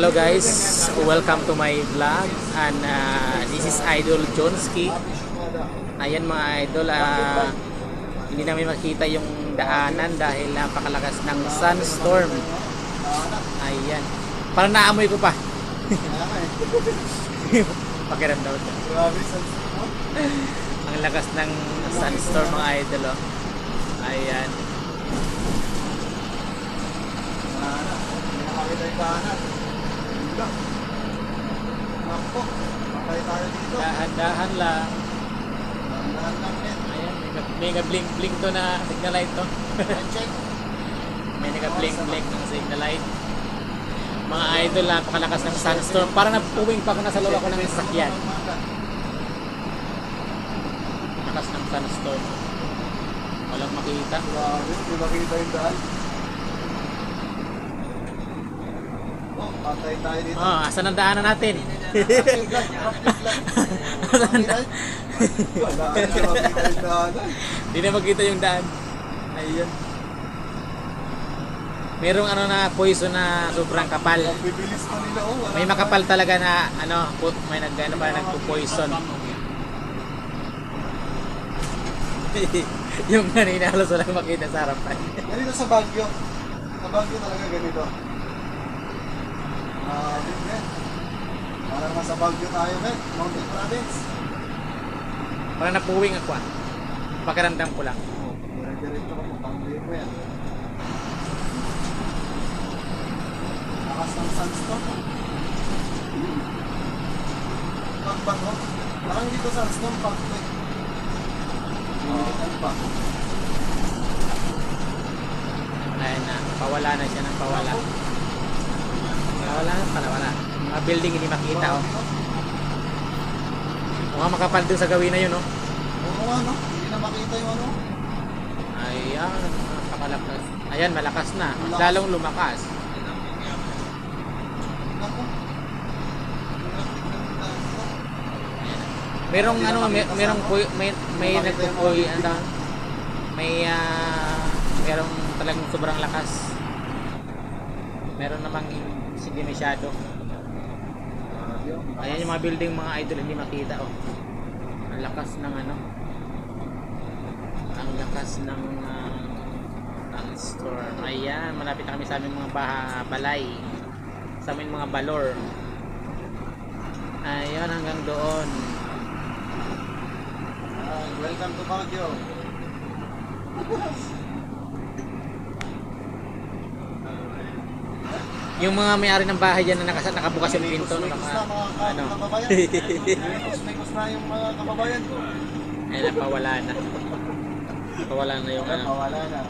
Hello guys, welcome to my vlog and this is Idol Jonski. Ayan mga idol, hindi namin makita yung daanan dahil napakalakas ng sunstorm. Ayan, parang naamoy ko pa. Pakiramdam ko. Ang lakas ng sunstorm mga idol, oh. Ayan. Dahan-dahan lang. Ayan, may nag-blink-blink to na signal light to. May nag-blink-blink ng signal light. Mga idol, napakalakas ng sunstorm. Parang napuwing pa ako nasa loob ako ng sasakyan. Lakas ng sunstorm. Walang makita. Hindi makita yung daan. Patay tayo dito. Asan ang daanan natin? Hindi na makita yung daan. Ayun. Merong poison na sobrang kapal. Bibilis na nila, May makapal talaga na may nagpo-poison. Yung kanina halos walang makita sa harapan. Ganito sa Baguio. Sa Baguio talaga ganito. Men. Parang nasa Baguio tayo, men. Mountain Province. Parang napuwing ako Pakiramdam ko lang. Diretso ka po. Pangbuhin mo yan. Lakas ng sunstorm. Pagbago. Parang dito sunstorm pagbago. Ano pa? Ayun na, pawala na siya ng pawala. Wala. Mga building hindi makita, oh. Mukhang makapal dun sa gawin na yun, oh. Oo nga, no? Hindi na makita yung ano. Ayan, napakalakas. Ayan, malakas na. Lalong lumakas. Naku. Merong merong talagang sobrang lakas. Meron namang hindi masyado. Ayan yung mga building mga idol hindi makita, oh. Ang lakas ng ang lakas ng storm. Ayan, malapit na kami sa aming mga balay, sa aming mga balor. Ayan, hanggang doon. Welcome to Baguio. Yung mga may-ari ng bahay dyan na nakabukas yung pinto, May kusna yung mga kababayan ko. Ayan, napawala na. Napawala na yung Nawala na.